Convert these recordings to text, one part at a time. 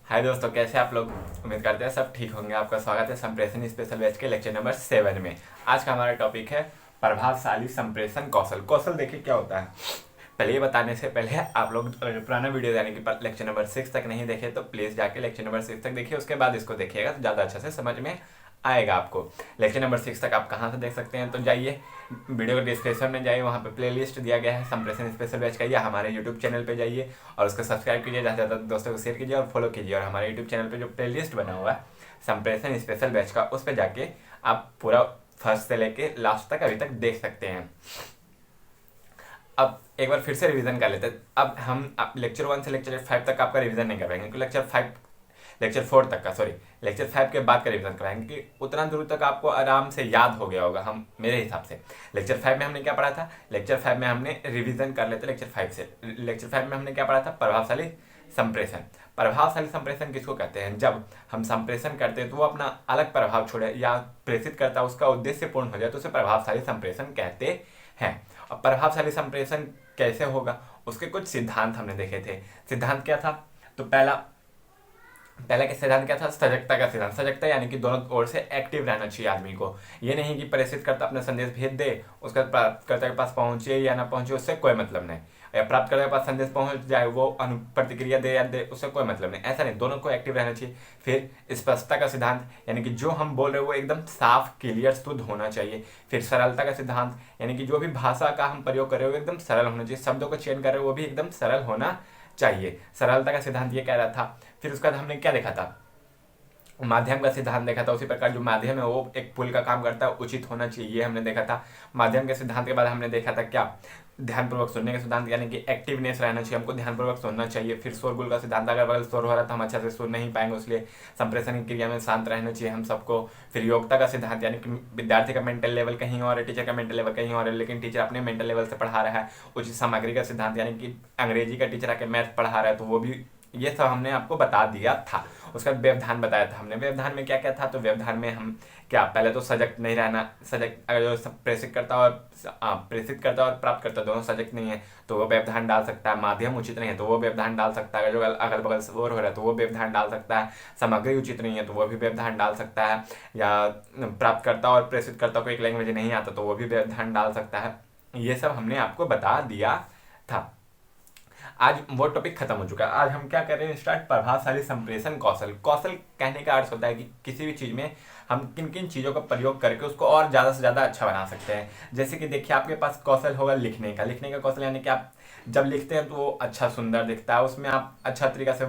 हाय दोस्तों, कैसे आप लोग। उम्मीद करते हैं सब ठीक होंगे। आपका स्वागत है संप्रेषण स्पेशल बैच के लेक्चर नंबर 7 में। आज का हमारा टॉपिक है प्रभावशाली संप्रेषण कौशल। कौशल देखिए क्या होता है। पहले ये बताने से पहले आप लोग पुराना वीडियो यानी कि लेक्चर नंबर 6 तक नहीं देखे तो प्लीज़ जाके लेक्चर नंबर 6 तक देखिए, उसके बाद इसको देखिएगा तो ज़्यादा अच्छे से समझ में आएगा आपको। लेक्चर नंबर 6 तक आप कहाँ से देख सकते हैं, तो जाइए वीडियो के डिस्क्रिप्शन में जाइए, वहाँ पे प्लेलिस्ट दिया गया है संप्रेषण स्पेशल बैच का, या हमारे यूट्यूब चैनल पे जाइए और उसको सब्सक्राइब कीजिए, ज़्यादा से ज़्यादा दोस्तों को शेयर कीजिए और फॉलो कीजिए। और हमारे यूट्यूब चैनल पे जो प्लेलिस्ट बना हुआ है संप्रेषण स्पेशल बैच का, उस पर जाके आप पूरा फर्स्ट से लेके लास्ट तक अभी तक देख सकते हैं। अब एक बार फिर से रिवीजन कर लेते हैं। अब हम लेक्चर 1 से लेक्चर 5 तक आपका रिवीजन नहीं कर पाएंगे, क्योंकि लेक्चर 4 तक का, सॉरी लेक्चर 5 के बाद का रिवीजन कराएंगे कि उतना दूर तक आपको आराम से याद हो गया होगा हम मेरे हिसाब से। लेक्चर 5 में हमने क्या पढ़ा था, लेक्चर 5 में हमने रिवीजन कर लेते लेक्चर 5 से। लेक्चर 5 में हमने क्या पढ़ा था, प्रभावशाली संप्रेषण। प्रभावशाली संप्रेषण किसको कहते हैं, जब हम संप्रेषण करते हैं तो वो अपना अलग प्रभाव छोड़े या प्रेषित करता है, उसका उद्देश्य पूर्ण हो जाए तो उसे प्रभावशाली संप्रेषण कहते हैं। अब प्रभावशाली संप्रेषण कैसे होगा, उसके कुछ सिद्धांत हमने देखे थे। सिद्धांत क्या था, तो पहला का सिद्धांत क्या था, सजगता का सिद्धांत। सजगता यानी कि दोनों ओर से एक्टिव रहना चाहिए आदमी को। ये नहीं कि प्रेषित करता अपना संदेश भेज दे, उसका प्राप्तकर्ता के पास पहुंचे या ना पहुंचे उससे कोई मतलब नहीं, या प्राप्तकर्ता के पास संदेश पहुंच जाए वो प्रतिक्रिया दे या दे उससे कोई मतलब नहीं, ऐसा नहीं, दोनों को एक्टिव रहना चाहिए। फिर स्पष्टता का सिद्धांत, यानी कि जो हम बोल रहे हैं वो एकदम साफ क्लियर शुद्ध होना चाहिए। फिर सरलता का सिद्धांत, यानी कि जो भी भाषा का हम प्रयोग कर रहे हो एकदम सरल होना चाहिए, शब्दों को चयन कर रहे हो वो भी एकदम सरल होना चाहिए। सरलता का सिद्धांत ये कह रहा था। फिर उसके बाद हमने क्या देखा था, माध्यम का सिद्धांत देखा था। उसी प्रकार जो माध्यम है वो एक पुल का काम करता है, उचित होना चाहिए, ये हमने देखा था। माध्यम के सिद्धांत के बाद हमने देखा था क्या, ध्यानपूर्वक सुनने का सिद्धांत, यानी कि एक्टिवनेस रहना चाहिए, हमको ध्यानपूर्वक सुनना चाहिए। फिर शोरगुल का सिद्धांत, अगर बगल शोर हो रहा है तो हम अच्छा से सुन नहीं पाएंगे, इसलिए संप्रेषण की क्रिया में शांत रहना चाहिए हम सबको। फिर योग्यता का सिद्धांत, यानी कि विद्यार्थी का मेंटल लेवल कहीं और है, टीचर का मेंटल लेवल कहीं और है, लेकिन टीचर अपने मेंटल लेवल से पढ़ा रहा है। उचित सामग्री का सिद्धांत, यानी कि अंग्रेजी का टीचर आके मैथ पढ़ा रहा है तो वो भी, ये सब हमने आपको बता दिया था। उसका व्यवधान बताया था हमने। व्यवधान में क्या क्या था, तो व्यवधान में हम क्या, पहले तो सजग नहीं रहना, सजग अगर जो प्रेषित करता और प्राप्त करता दोनों सजग नहीं है तो वो व्यवधान डाल सकता है। माध्यम उचित नहीं है तो वो व्यवधान डाल सकता है। अगर जो अगल बगल शोर हो रहा है तो वो व्यवधान डाल सकता है। सामग्री उचित नहीं है तो वो भी व्यवधान डाल सकता है। या प्राप्तकर्ता और प्रेषित करता को एक लैंग्वेज नहीं आता तो वो भी व्यवधान डाल सकता है। ये सब हमने आपको बता दिया था। आज वो टॉपिक खत्म हो चुका है। आज हम क्या कर रहे हैं, स्टार्ट प्रभावशाली संप्रेषण कौशल। कौशल कहने का अर्थ होता है कि किसी भी चीज में हम किन किन चीजों का प्रयोग करके उसको और ज्यादा से ज्यादा अच्छा बना सकते हैं। जैसे कि देखिए आपके पास कौशल होगा लिखने का। लिखने का कौशल यानी कि आप जब लिखते हैं तो वो अच्छा सुंदर दिखता है, उसमें आप अच्छा तरीका से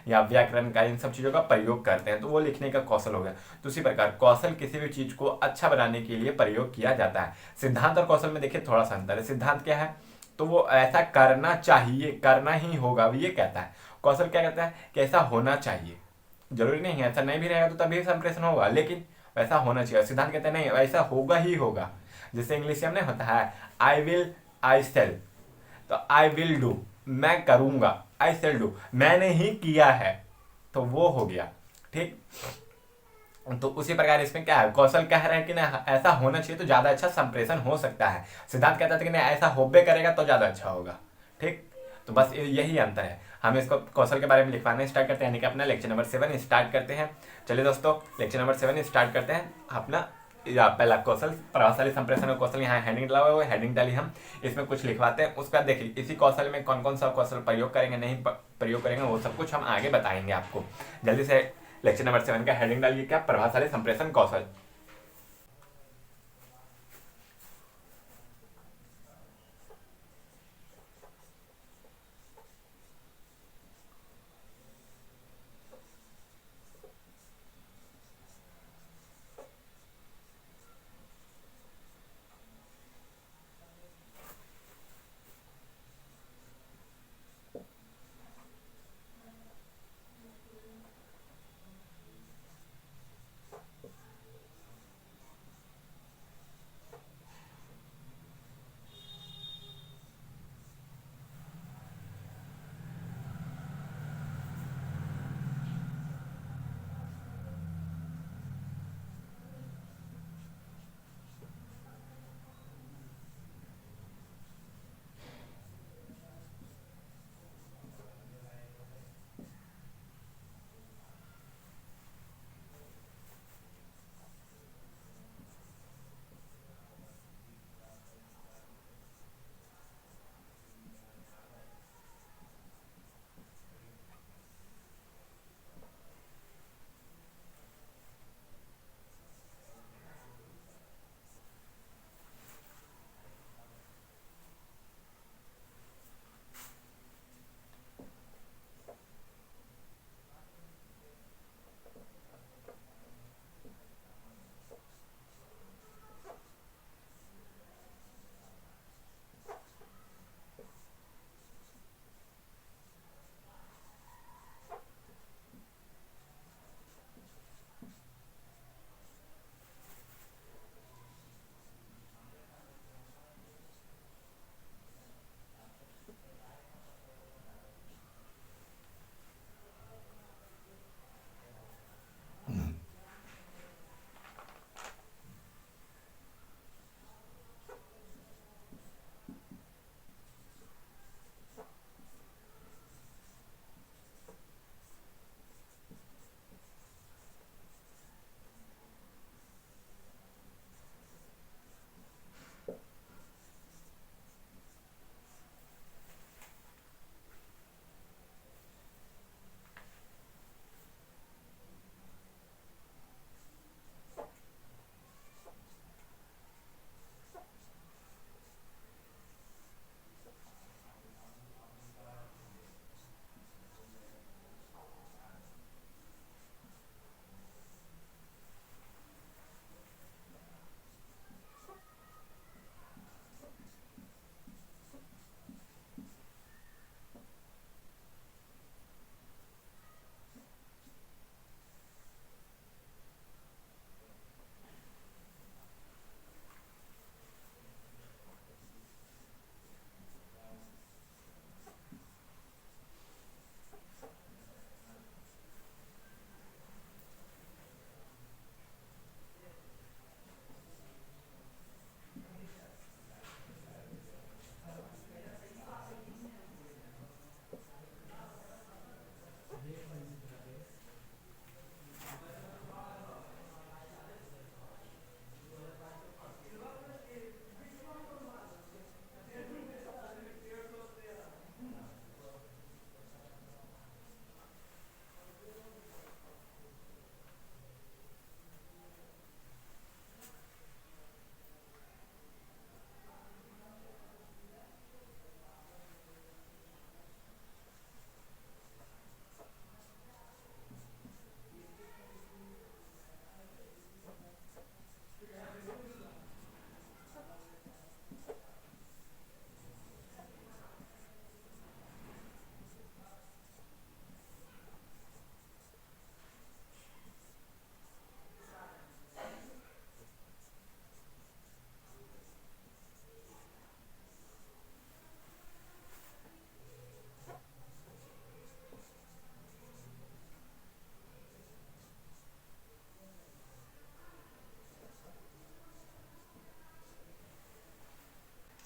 या व्याकरण का इन सब चीजों का प्रयोग करते हैं तो वो लिखने का कौशल हो गया। तो उसी प्रकार कौशल किसी भी चीज को अच्छा बनाने के लिए प्रयोग किया जाता है। सिद्धांत और कौशल में देखिए थोड़ा सा अंतर है। सिद्धांत क्या है, तो वो ऐसा करना चाहिए, करना ही होगा, ये कहता है। कौशल क्या कहता है कि ऐसा होना चाहिए, जरूरी नहीं है ऐसा नहीं भी रहेगा तो तभी संप्रेषण होगा, लेकिन वैसा होना चाहिए। सिद्धांत कहते हैं नहीं, ऐसा होगा ही होगा। जैसे इंग्लिश में होता है आई विल, आई सेल, तो आई विल डू, मैं करूंगा, आई सेल डू, मैंने ही किया है, तो वो हो गया। ठीक, तो उसी प्रकार इसमें क्या है, कौशल कह रहे हैं कि ना ऐसा होना चाहिए तो ज्यादा अच्छा संप्रेषण हो सकता है। सिद्धांत कहता था कि नहीं ऐसा होबे करेगा तो ज्यादा अच्छा होगा। ठीक, तो बस यही अंतर है। हम इसको कौशल के बारे में लिखवाना स्टार्ट करते हैं, यानी कि अपना लेक्चर नंबर 7 स्टार्ट करते हैं। चलिए दोस्तों, लेक्चर नंबर 7 स्टार्ट करते हैं अपना। पहला कौशल प्रभावशाली संप्रेषण और कौशल, यहाँ हेडिंग डाला हुआ है, हेडिंग डाली हम, इसमें कुछ लिखवाते हैं। उसका देखिए इसी कौशल में कौन कौन सा कौशल प्रयोग करेंगे नहीं प्रयोग करेंगे वो सब कुछ हम आगे बताएंगे आपको। जल्दी से लेक्चर नंबर 7 का हेडिंग डालिए क्या, प्रभावशाली संप्रेषण कौशल।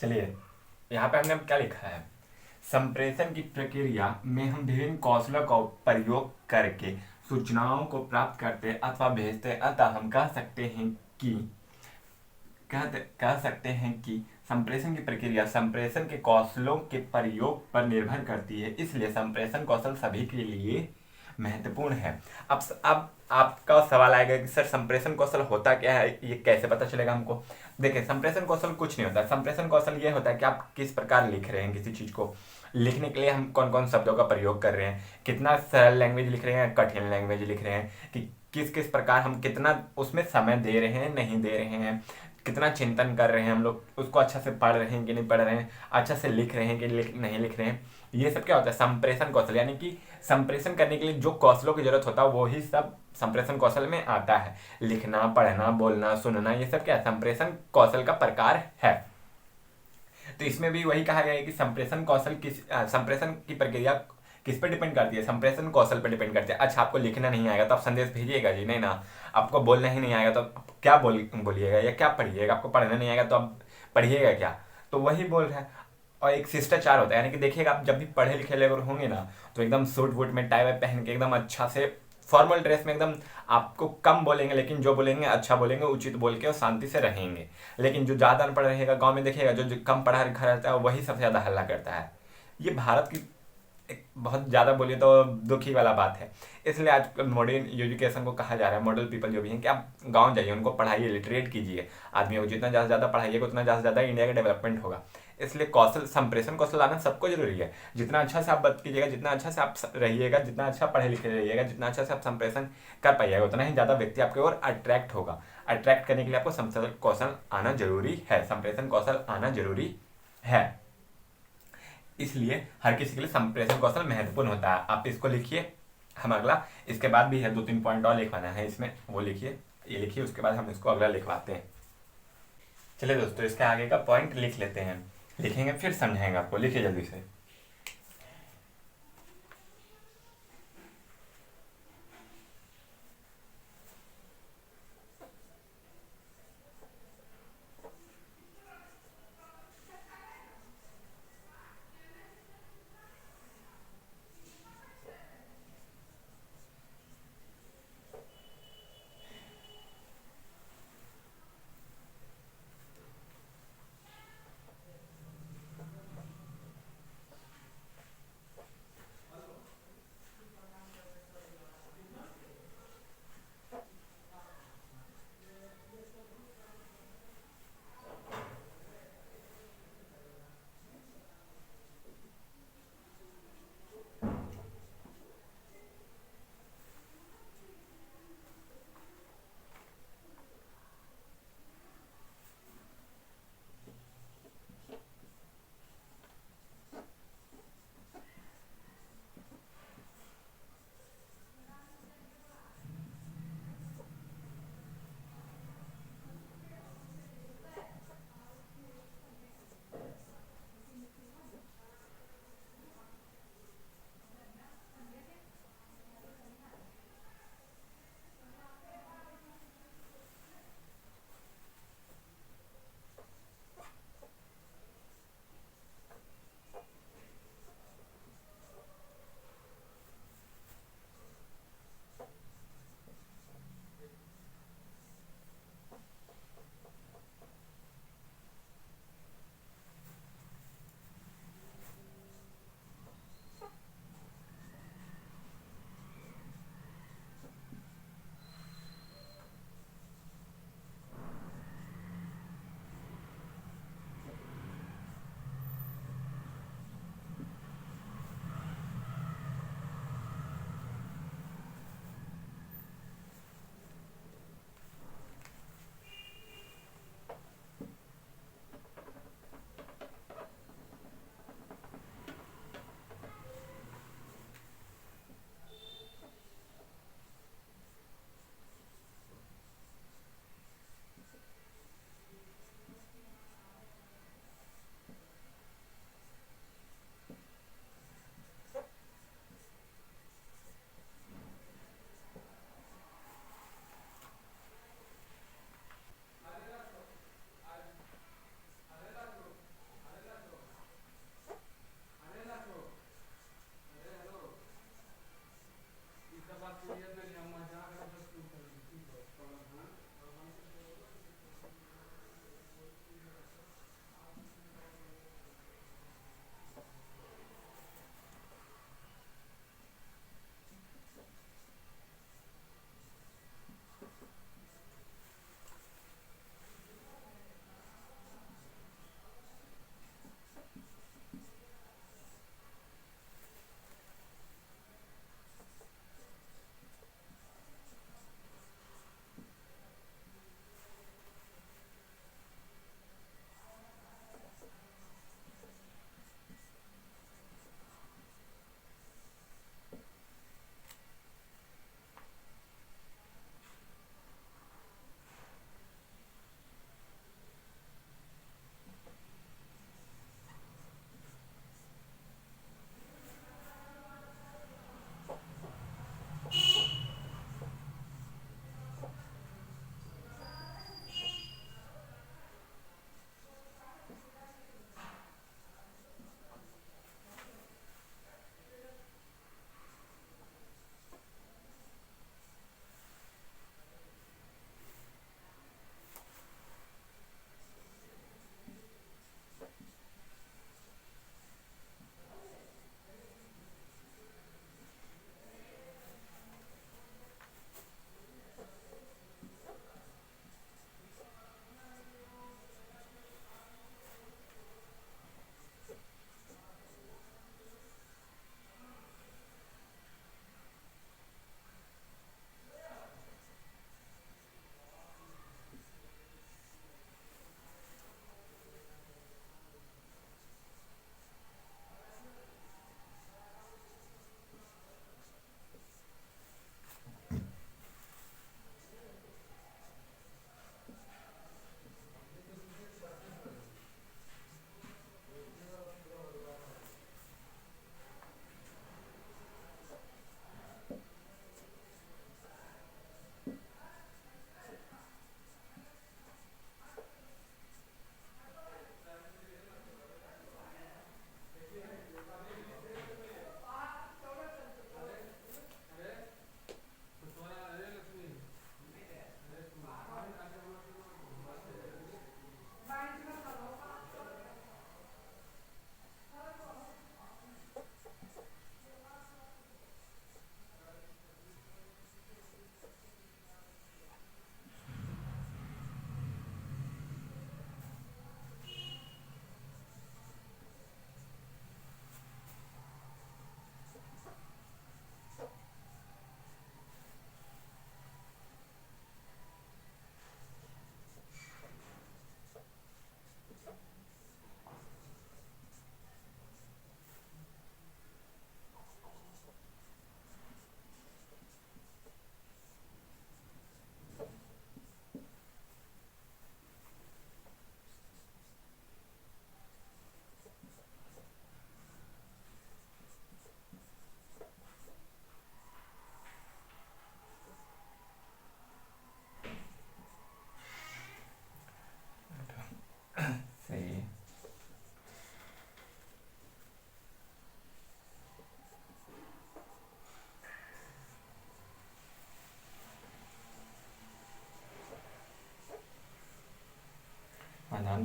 चलिए, यहाँ पे हमने अब क्या लिखा है, संप्रेषण की प्रक्रिया में हम विभिन्न कौशलों का प्रयोग करके सूचनाओं को प्राप्त करते अथवा भेजते हैं। अतः हम कि कह सकते हैं कि संप्रेषण की प्रक्रिया संप्रेषण के कौशलों के प्रयोग पर निर्भर करती है, इसलिए संप्रेषण कौशल सभी के लिए महत्वपूर्ण है। अब आपका सवाल आएगा कि सर संप्रेषण कौशल होता क्या है, ये कैसे पता चलेगा हमको। देखिए, संप्रेषण कौशल कुछ नहीं होता। संप्रेषण कौशल ये होता है कि आप किस प्रकार लिख रहे हैं किसी चीज को। लिखने के लिए हम कौन कौन शब्दों का प्रयोग कर रहे हैं, कितना सरल लैंग्वेज लिख रहे हैं, कठिन लैंग्वेज लिख रहे हैं, कि किस किस प्रकार हम कितना उसमें समय दे रहे हैं नहीं दे रहे हैं, कितना चिंतन कर रहे हैं हम लोग, उसको अच्छा से पढ़ रहे हैं कि नहीं पढ़ रहे हैं, अच्छा से लिख रहे हैं कि नहीं लिख रहे हैं। ये सब क्या होता है, संप्रेषण कौशल। यानी कि संप्रेषण करने के लिए जो कौशलों की जरूरत होता है वो ही सब संप्रेषण कौशल में आता है। लिखना, पढ़ना, बोलना, सुनना, ये सब क्या है, संप्रेषण कौशल का प्रकार है। तो इसमें भी वही कहा गया है कि संप्रेषण कौशल संप्रेषण की प्रक्रिया किस पर डिपेंड करती है, संप्रेषण कौशल पर डिपेंड करती है। अच्छा, आपको लिखना नहीं आएगा तो आप संदेश भेजिएगा जी नहीं ना। आपको बोलना ही नहीं आएगा तो आप क्या बोलिएगा या क्या पढ़िएगा। आपको पढ़ना नहीं आएगा तो आप पढ़िएगा क्या। तो वही बोल रहा है। और एक शिष्टाचार होता है, यानी कि देखिएगा, आप जब भी पढ़े लिखे लोग होंगे ना तो एकदम सूट वूट में टाई वाई पहन के एकदम अच्छा से फॉर्मल ड्रेस में एकदम आपको कम बोलेंगे, लेकिन जो बोलेंगे अच्छा बोलेंगे, उचित बोल के और शांति से रहेंगे। लेकिन जो ज़्यादा अनपढ़ रहेगा गांव में, देखिएगा जो कम पढ़ा लिखा रहता है वही सबसे ज़्यादा हल्ला करता है। ये भारत की एक बहुत ज़्यादा बोलिए तो दुखी वाला बात है। इसलिए आज मॉडर्न एजुकेशन को कहा जा रहा है, मॉडल पीपल जो भी हैं, कि आप गांव जाइए, उनको पढ़ाइए, लिटरेट कीजिए आदमियों को। जितना ज़्यादा से ज़्यादा पढ़ाइएगा उतना ज़्यादा से ज़्यादा इंडिया का डेवलपमेंट होगा। इसलिए कौशल, संप्रेषण कौशल आना सबको जरूरी है। जितना अच्छा से आप बात कीजिएगा, जितना अच्छा से आप रहिएगा, जितना अच्छा पढ़े लिखे रहिएगा, जितना अच्छा से आप संप्रेषण कर पाइएगा, उतना ही ज़्यादा व्यक्ति आपकी ओर अट्रैक्ट होगा। अट्रैक्ट करने के लिए आपको संप्रेषण कौशल आना जरूरी है, संप्रेषण कौशल आना जरूरी है। इसलिए हर किसी के लिए संप्रेषण कौशल महत्वपूर्ण होता है। आप इसको लिखिए। हम अगला, इसके बाद भी है 2-3 पॉइंट और लिखवाना है इसमें, वो लिखिए, ये लिखिए, उसके बाद हम इसको अगला लिखवाते हैं। चलिए दोस्तों, इसके आगे का पॉइंट लिख लेते हैं, लिखेंगे फिर समझाएंगे आपको। लिखिए जल्दी से।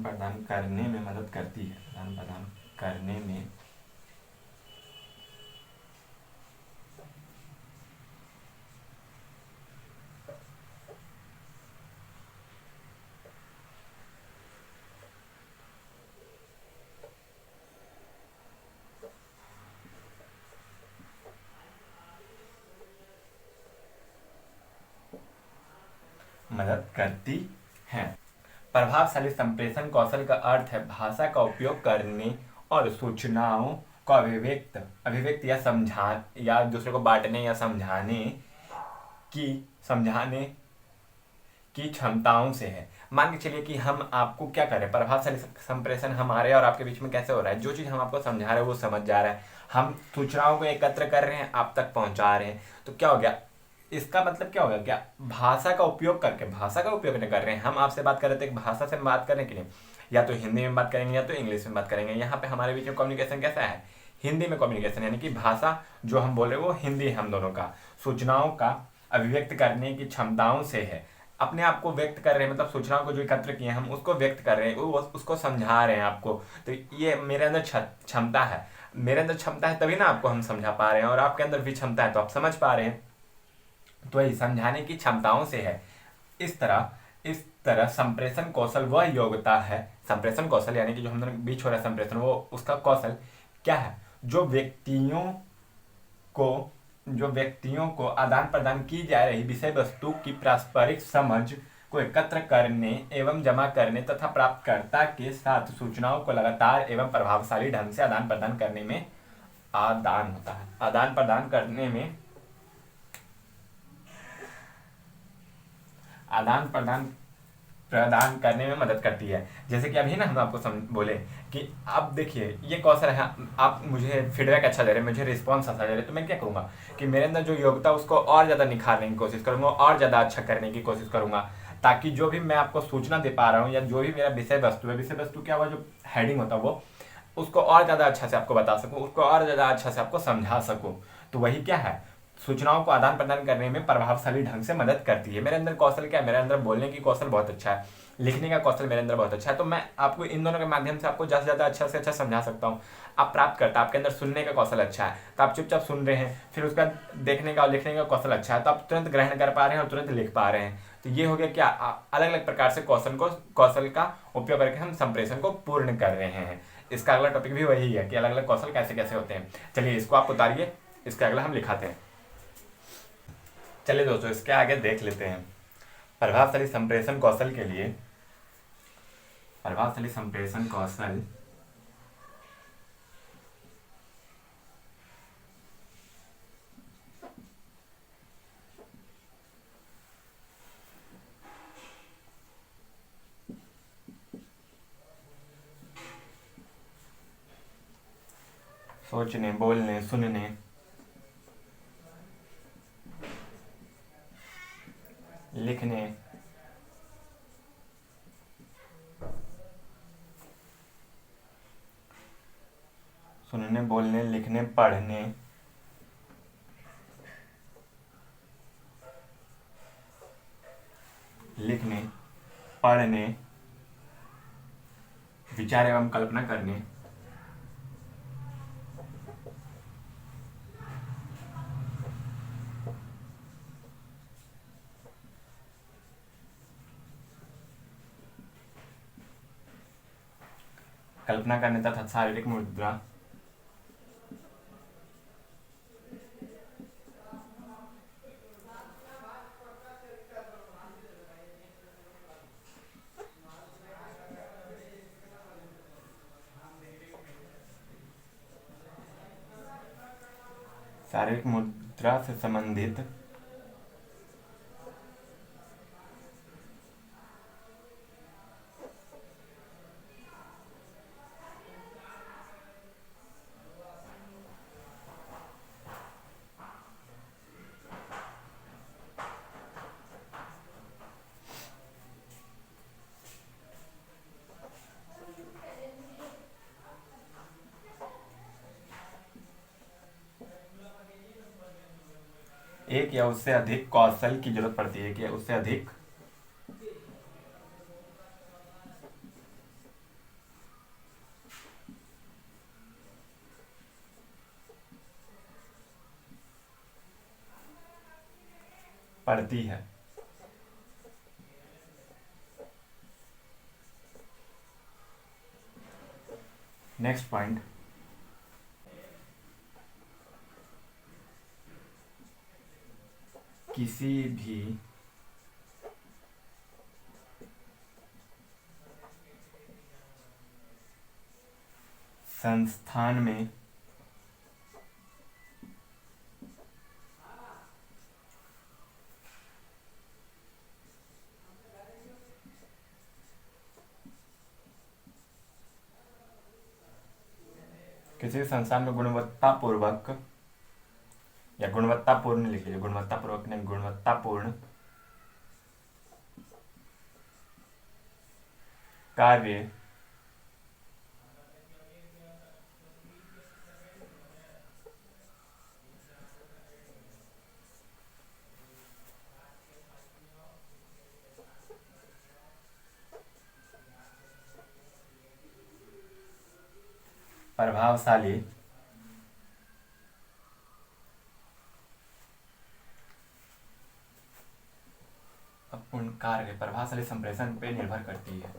प्रदान करने में मदद करती है, आदान प्रदान करने में मदद करती है। प्रभावशाली संप्रेषण कौशल का अर्थ है भाषा का उपयोग करने और सूचनाओं को अभिव्यक्त या दूसरे को बांटने या समझाने की क्षमताओं से है। मान के चलिए कि हम आपको क्या करें, प्रभावशाली संप्रेषण हमारे और आपके बीच में कैसे हो रहा है, जो चीज़ हम आपको समझा रहे हैं वो समझ जा रहा है, हम सूचनाओं को एकत्र कर रहे हैं, आप तक पहुंचा रहे हैं। तो क्या हो गया, इसका मतलब क्या होगा, क्या भाषा का उपयोग नहीं कर रहे हैं। हम आपसे बात कर रहे थे एक भाषा से बात करने के लिए, या तो हिंदी में बात करेंगे या तो इंग्लिश में बात करेंगे। यहाँ पे हमारे बीच में कम्युनिकेशन कैसा है, हिंदी में कम्युनिकेशन, यानी कि भाषा जो हम बोल रहे हैं वो हिंदी है हम दोनों का। सूचनाओं का अभिव्यक्त करने की क्षमताओं से है, अपने आप को व्यक्त कर रहे हैं, मतलब सूचनाओं को जो एकत्र किए हम उसको व्यक्त कर रहे हैं, उसको समझा रहे हैं आपको। तो ये मेरे अंदर क्षमता है, तभी ना आपको हम समझा पा रहे हैं, और आपके अंदर भी क्षमता है तो आप समझ पा रहे हैं। तो यही समझाने की क्षमताओं से है। इस तरह संप्रेषण कौशल वह योग्यता है, संप्रेषण कौशल यानी कि जो हम दोनों के बीच हो रहा है संप्रेषण, वो उसका कौशल क्या है, जो व्यक्तियों को आदान प्रदान की जा रही विषय वस्तु की पारस्परिक समझ को एकत्र करने एवं जमा करने तथा प्राप्तकर्ता के साथ सूचनाओं को लगातार एवं प्रभावशाली ढंग से आदान प्रदान करने में प्रदान करने में मदद करती है। जैसे कि अभी ना हम आपको बोले कि आप देखिए ये कौशल है, आप मुझे फीडबैक अच्छा दे रहे हैं, मुझे रिस्पॉन्स अच्छा दे रहे हैं, तो मैं क्या करूँगा कि मेरे अंदर जो योग्यता उसको और ज़्यादा निखारने की कोशिश करूँगा, और ज़्यादा अच्छा करने की कोशिश करूँगा, ताकि जो भी मैं आपको सूचना दे पा रहा हूँ या जो भी मेरा विषय वस्तु क्या हुआ, जो हेडिंग होता है वो उसको और ज़्यादा अच्छा से आपको बता सकूँ, उसको और ज़्यादा अच्छा से आपको समझा सकूँ। तो वही क्या है, सूचनाओं को आदान प्रदान करने में प्रभावशाली ढंग से मदद करती है। मेरे अंदर कौशल क्या है, मेरे अंदर बोलने की कौशल बहुत अच्छा है, लिखने का कौशल मेरे अंदर बहुत अच्छा है। तो मैं आपको इन दोनों के माध्यम से आपको ज़्यादा से ज़्यादा अच्छा से अच्छा समझा सकता हूँ। आप प्राप्त करता, आपके अंदर सुनने का कौशल अच्छा है तो आप चुपचाप सुन रहे हैं, फिर उसका देखने का और लिखने का कौशल अच्छा है तो आप तुरंत ग्रहण कर पा रहे हैं और तुरंत लिख पा रहे हैं। तो ये हो गया क्या, अलग अलग प्रकार से कौशल का उपयोग करके हम संप्रेषण को पूर्ण कर रहे हैं। इसका अगला टॉपिक भी वही है कि अलग अलग कौशल कैसे कैसे होते हैं। चलिए इसको आप उतारिए, इसका अगला हम लिखाते हैं। चलिए दोस्तों इसके आगे देख लेते हैं। प्रभावशाली संप्रेषण कौशल के लिए प्रभावशाली संप्रेषण कौशल सोचने, बोलने, सुनने, लिखने, बोलने, लिखने, पढ़ने, विचार एवं कल्पना करने, तथा शारीरिक मुद्रा, से संबंधित एक या उससे अधिक कौशल की जरूरत पड़ती है, कि उससे अधिक पड़ती है। नेक्स्ट पॉइंट, किसी भी संस्थान में किसी भी संस्थान में गुणवत्तापूर्वक या गुणवत्तापूर्ण लिख लीजिए, गुणवत्तापूर्वक नहीं, गुणवत्तापूर्ण कार्य प्रभावशाली पूर्ण कार्य प्रभावशाली संप्रेषण पे निर्भर करती है।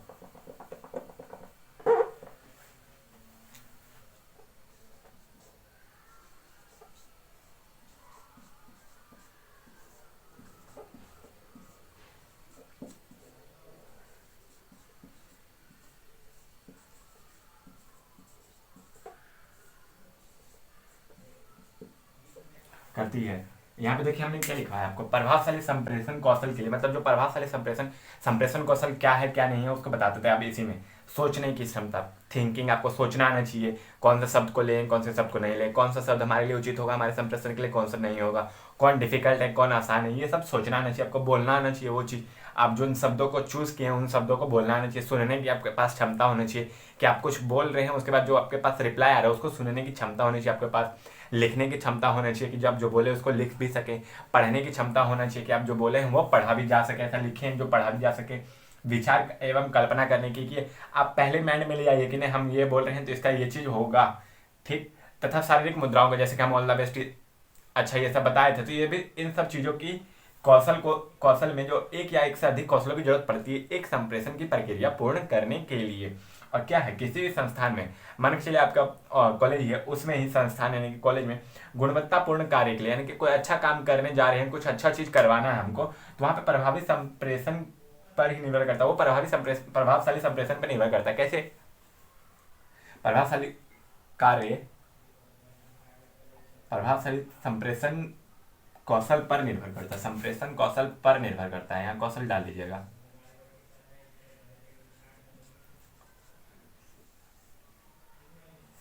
करती है। यहाँ पे देखिए हमने क्या लिखा है आपको, प्रभावशाली संप्रेषण कौशल के लिए, मतलब जो प्रभावशाली संप्रेषण संप्रेषण कौशल क्या है क्या नहीं है उसको बता देते हैं। आप इसी में सोचने की क्षमता, थिंकिंग, आपको सोचना आना चाहिए, कौन सा शब्द को लें कौन से शब्द को नहीं लें, कौन सा शब्द हमारे लिए उचित होगा हमारे संप्रेषण के लिए, कौन सा नहीं होगा, कौन डिफिकल्ट है कौन आसान है, ये सब सोचना आना चाहिए, आपको बोलना आना चाहिए। वो चीज़ आप जो इन शब्दों को चूज किए हैं उन शब्दों को बोलना आना चाहिए, सुनने की आपके पास क्षमता होनी चाहिए कि आप कुछ बोल रहे हैं उसके बाद जो आपके पास रिप्लाई आ रहा है उसको सुनने की क्षमता होनी चाहिए आपके पास, लिखने की क्षमता होनी चाहिए कि जब आप जो बोले उसको लिख भी सकें, पढ़ने की क्षमता होना चाहिए कि आप जो बोले हैं वो पढ़ा भी जा सके, ऐसा लिखें जो पढ़ा भी जा सके, विचार एवं कल्पना करने की कि आप पहले माइंड में ले आइए कि नहीं हम ये बोल रहे हैं तो इसका ये चीज़ होगा, ठीक। तथा शारीरिक मुद्राओं को, जैसे कि हम ऑल द बेस्ट अच्छा ये सब बताए थे, तो ये भी इन सब चीज़ों की कौशल में जो एक या एक से अधिक कौशलों की जरूरत पड़ती है एक संप्रेषण की प्रक्रिया पूर्ण करने के लिए। और क्या है, किसी भी संस्थान में, मान के चलिए आपका कॉलेज है, उसमें ही संस्थान यानी कि कॉलेज में गुणवत्तापूर्ण कार्य के लिए यानी कि कोई अच्छा काम करने जा रहे हैं, कुछ अच्छा चीज करवाना है हमको, तो वहाँ पे प्रभावी संप्रेषण पर ही निर्भर करता है, वो प्रभावशाली संप्रेषण पर निर्भर करता है। कैसे? प्रभावशाली कार्य प्रभावशाली संप्रेषण कौशल पर निर्भर करता है, संप्रेषण कौशल पर निर्भर करता है, यहाँ कौशल डाल दीजिएगा।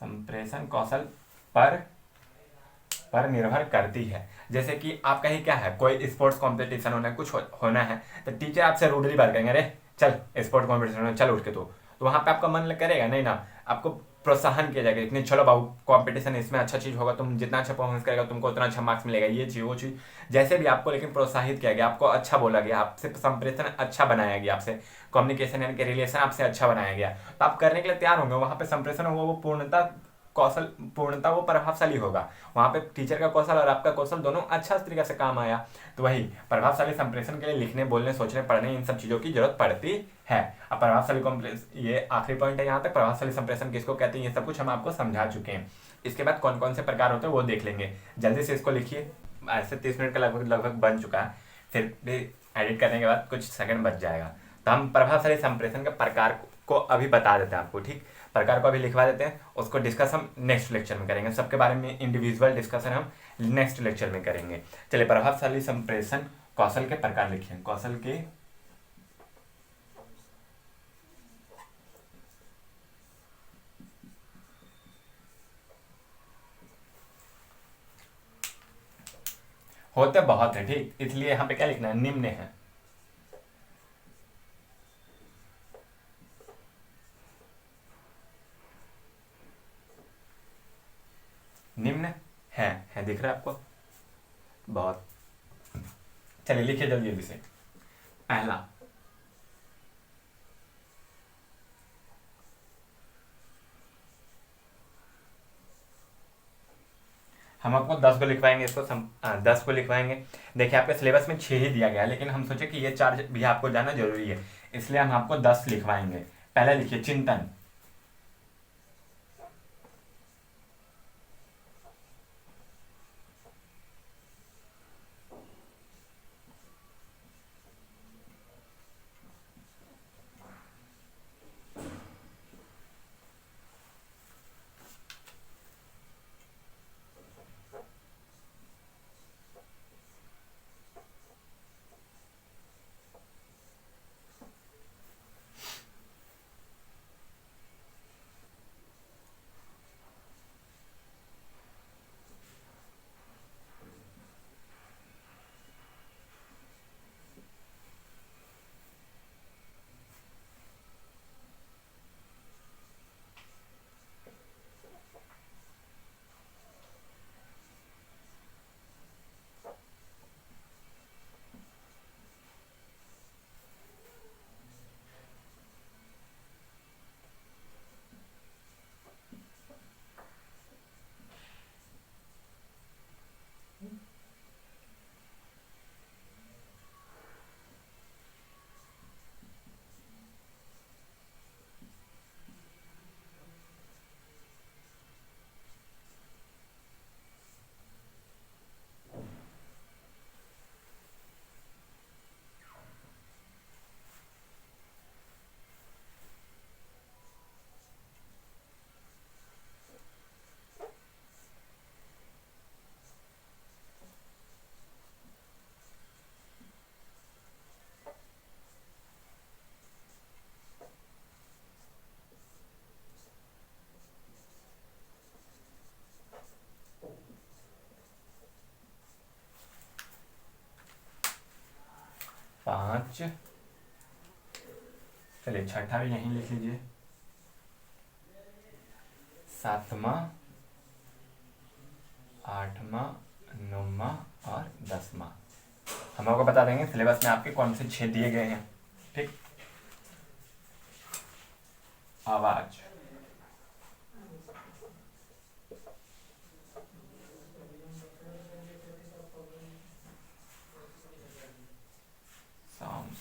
संप्रेषण कौशल पर निर्भर करती है। जैसे कि आपका ही क्या है, कोई स्पोर्ट्स कंपटीशन होना है, कुछ होना है, तो टीचर आपसे रूडली बात करेंगे, अरे चल स्पोर्ट्स कंपटीशन होना, चल उठ के तो वहां पे आपका मन करेगा नहीं ना, आपको प्रोत्साहन किया जाएगा, इतने चलो बाबू कंपटीशन इसमें अच्छा चीज होगा, तुम जितना अच्छा परफॉर्मेंस करेगा तुमको उतना अच्छा मार्क्स मिलेगा, ये चीज वो चीज, जैसे भी आपको लेकिन प्रोत्साहित किया गया, आपको अच्छा बोला गया, आपसे संप्रेषण अच्छा बनाया गया, आपसे कम्युनिकेशन यानी कि रिलेशन आपसे अच्छा बनाया गया, तो आप करने के लिए तैयार होंगे, वहां पे संप्रेषण होगा, वो पूर्णता वो प्रभावशाली होगा, वहां पे टीचर का कौशल और आपका कौशल दोनों अच्छा तरीके से काम आया। तो वही प्रभावशाली संप्रेषण के लिए लिखने बोलने सोचने पढ़ने इन सब चीजों की जरूरत पड़ती है। अब प्रभावशाली ये आखिरी पॉइंट है यहाँ तक, प्रभावशाली संप्रेषण किसको कहते हैं ये सब कुछ हम आपको समझा चुके हैं। इसके बाद कौन कौन से प्रकार होते हैं वो देख लेंगे, जल्दी से इसको लिखिए। ऐसे 30 मिनट का लगभग बन चुका है, फिर भी एडिट करने के बाद कुछ सेकंड बच जाएगा। तो हम प्रभावशाली संप्रेषण के प्रकार को अभी बता देते हैं आपको, ठीक, प्रकार को अभी लिखवा देते हैं, उसको डिस्कस हम नेक्स्ट लेक्चर में करेंगे, सबके बारे में इंडिविजुअल डिस्कशन हम नेक्स्ट लेक्चर में करेंगे। चलिए, प्रभावशाली संप्रेषण कौशल के प्रकार लिखिए, कौशल के होते बहुत है, ठीक, इसलिए यहाँ पे क्या लिखना है, निम्न है। निम्न है दिख रहा है आपको बहुत। चलिए लिखिए जल्दी जल्दी से। पहला, हम आपको 10 को लिखवाएंगे, इसको 10 को लिखवाएंगे। देखिए आपके सिलेबस में 6 ही दिया गया है, लेकिन हम सोचे कि ये 4 भी आपको जानना जरूरी है, इसलिए हम आपको 10 लिखवाएंगे। पहले लिखिए चिंतन। पाँच, चलिए छठा भी यहीं लिख लीजिए। सातवां, आठवां, नौवां और 10वां हम आपको बता देंगे सिलेबस में आपके कौन से 6 दिए गए हैं। ठीक। आवाज, साउंड,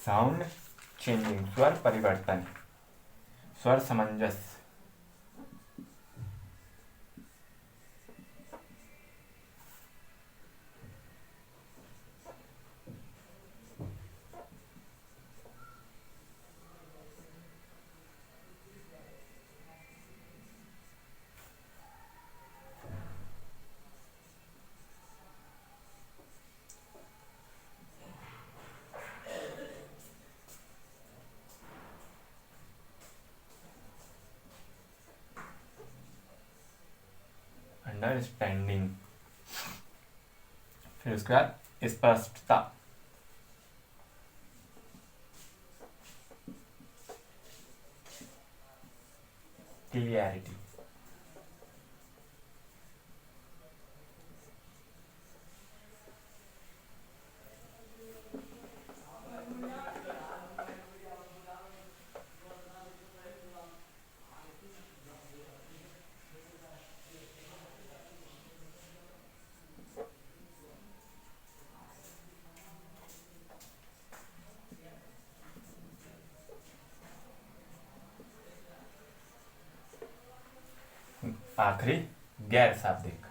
साउंड चेंजिंग, स्वर परिवर्तन, स्वर सामंजस्य, अंडरस्टैंडिंग, फिर उसके बाद स्पष्टता, क्लियरिटी, आखिरी गैर शाब्दिक।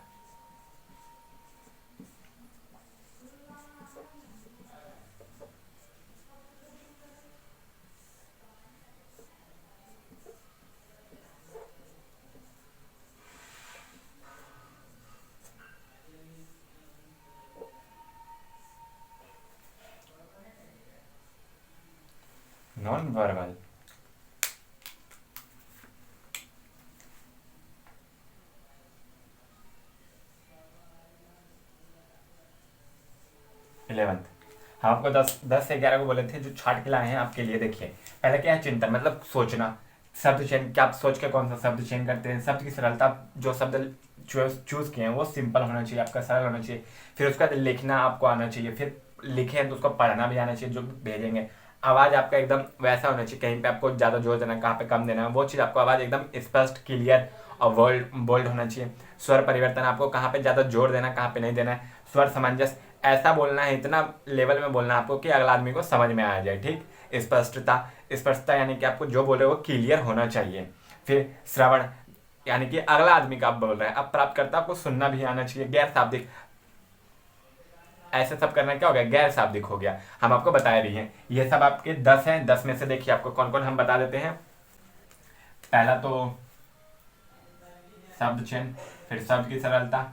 Non verbal, 11th। हम आपको 10 से 11 को बोले थे, जो छाट के लाए हैं आपके लिए। देखिए पहले क्या है, चिंतन मतलब सोचना, शब्द चयन, क्या आप सोच के कौन सा शब्द चयन करते हैं, शब्द की सरलता, जो शब्द चूज किए हैं वो सिंपल होना चाहिए, आपका सरल होना चाहिए। फिर उसका लिखना आपको आना चाहिए, फिर लिखे हैं तो उसको पढ़ना भी आना चाहिए जो भेजेंगे। आवाज़ आपका एकदम वैसा होना चाहिए, कहीं पे आपको ज़्यादा जोर देना, कहाँ पे कम देना है, वो चीज़ आपको आवाज़ एकदम स्पष्ट, क्लियर और बोल्ड होना चाहिए। स्वर परिवर्तन, आपको कहाँ पे ज़्यादा जोर देना, कहाँ पे नहीं देना है। स्वर सामंजस्य, ऐसा बोलना है, इतना लेवल में बोलना है आपको कि अगला आदमी को समझ में आ जाए, ठीक। स्पष्टता यानी कि आपको जो बोल रहे हो वो क्लियर होना चाहिए। फिर श्रवण, यानी कि अगला आदमी का आप बोल रहे हैं, अब प्राप्तकर्ता को सुनना भी आना चाहिए। गैर शाब्दिक, ऐसे सब करना क्या हो गया, गैर शाब्दिक हो गया। हम आपको बताए भी हैं, ये सब आपके 10 हैं। 10 में से देखिए आपको कौन कौन हम बता देते हैं। पहला तो शब्द चयन, फिर शब्द की सरलता,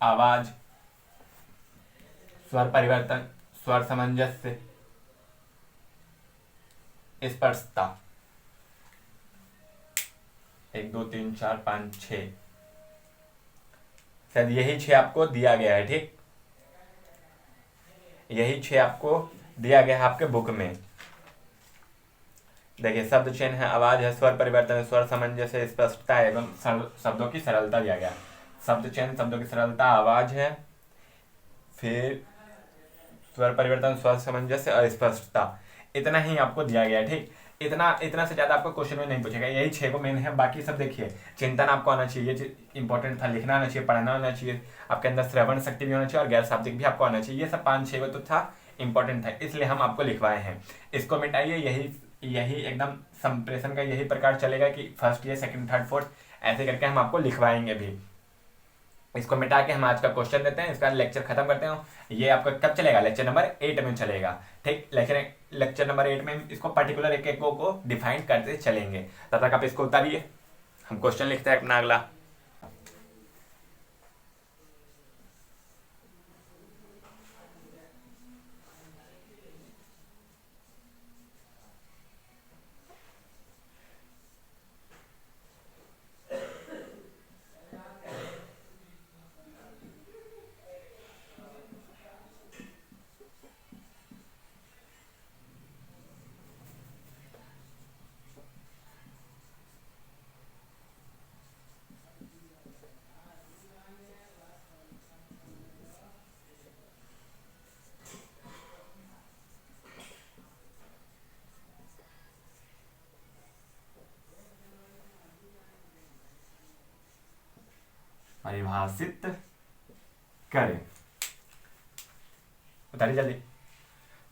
आवाज, स्वर परिवर्तन, स्वर सामंजस्य, स्पष्टता। 1 2 3 4 5 6, शायद यही 6 आपको दिया गया है, ठीक। यही 6 आपको दिया गया है आपके बुक में। देखिए शब्द चयन है, आवाज है, स्वर परिवर्तन है, स्वर सामंजस्य, स्पष्टता एवं शब्दों की सरलता दिया गया। शब्द चयन, शब्दों की सरलता, आवाज है, फिर स्वर परिवर्तन, स्वर सामंजस्य और स्पष्टता, इतना ही आपको दिया गया है, ठीक। इतना से ज्यादा आपको क्वेश्चन में नहीं पूछेगा, यही 6 को मेन है। बाकी सब देखिए, चिंतन आपको आना चाहिए, ये इंपॉर्टेंट था, लिखना आना चाहिए, पढ़ना आना चाहिए, आपके अंदर श्रवण शक्ति भी होना चाहिए और गैर शाब्दिक भी आपको आना चाहिए। ये सब 5-6 को तो था, इंपॉर्टेंट था, इसलिए हम आपको लिखवाए हैं। इसको मिटाइए, यही एकदम संप्रेषण का यही प्रकार चलेगा कि first year, second, third, fourth, ऐसे करके हम आपको लिखवाएंगे भी। इसको मिटा के हम आज का क्वेश्चन देते हैं, इसका लेक्चर खत्म करते हैं। ये आपका कब चलेगा, लेक्चर नंबर 8 में चलेगा, ठीक। लेक्चर नंबर 8 में इसको पर्टिकुलर एक को डिफाइन करते चलेंगे। तब तक आप इसको उतारिए, हम क्वेश्चन लिखते हैं अपना अगला। परिभाषित करें, उतारिए जल्दी।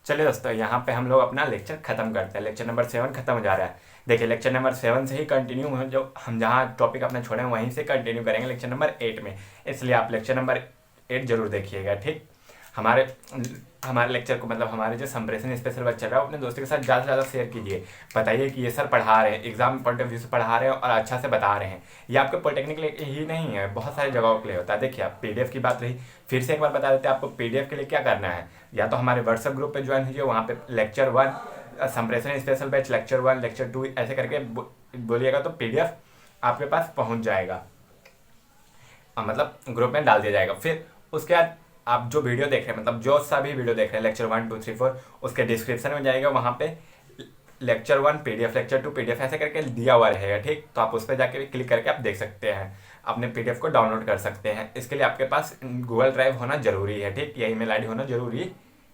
चलिए दोस्तों, यहाँ पे हम लोग अपना लेक्चर खत्म करते हैं। लेक्चर नंबर 7 खत्म हो जा रहा है। देखिए लेक्चर नंबर 7 से ही कंटिन्यू, जो हम जहाँ टॉपिक अपने छोड़े हैं वहीं से कंटिन्यू करेंगे लेक्चर नंबर 8 में। इसलिए आप लेक्चर नंबर 8 जरूर देखिएगा, ठीक। हमारे लेक्चर को, मतलब हमारे जो संप्रेषण स्पेशल वर्क चल रहा है, अपने दोस्तों के साथ ज़्यादा से ज़्यादा शेयर कीजिए। बताइए कि ये सर पढ़ा रहे हैं, एग्जाम पॉइंट ऑफ व्यू से पढ़ा रहे हैं और अच्छा से बता रहे हैं। ये आपके पॉलिटेक्निक के लिए ही नहीं है, बहुत सारी जगहों के लिए होता है। देखिए आप पीडीएफ की बात रही, फिर से एक बार बता देते हैं आपको पीडीएफ के लिए क्या करना है। या तो हमारे व्हाट्सएप ग्रुप पे ज्वाइन कीजिए, वहाँ पे लेक्चर 1 संप्रेषण स्पेशल बैच, लेक्चर 1, लेक्चर 2 ऐसे करके बोलिएगा तो पीडीएफ आपके पास पहुँच जाएगा, मतलब ग्रुप में डाल दिया जाएगा। फिर उसके बाद आप जो वीडियो देख रहे हैं, मतलब जो सभी वीडियो देख रहे हैं लेक्चर 1 2 3 4, उसके डिस्क्रिप्शन में जाएगा, वहाँ पे लेक्चर 1 पीडीएफ, लेक्चर 2 पीडीएफ ऐसे करके दिया हुआ रहेगा, ठीक। तो आप उस पर जाके भी क्लिक करके आप देख सकते हैं, अपने पीडीएफ को डाउनलोड कर सकते हैं। इसके लिए आपके पास गूगल ड्राइव होना जरूरी है, ठीक, या ईमेल आईडी होना जरूरी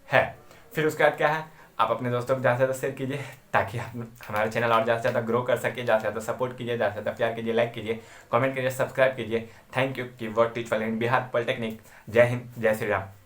है। फिर उसके बाद क्या है, आप अपने दोस्तों को ज़्यादा से ज़्यादा शेयर कीजिए, ताकि आप हमारे चैनल और ज़्यादा से ज़्यादा ग्रो कर सके। ज़्यादा से ज़्यादा सपोर्ट कीजिए, ज़्यादा से ज़्यादा प्यार कीजिए, लाइक कीजिए, कमेंट कीजिए, सब्सक्राइब कीजिए। Thank you. कीवर्ड टीच वाले बिहार पॉलिटेक्निक। जय हिंद, जय श्री राम।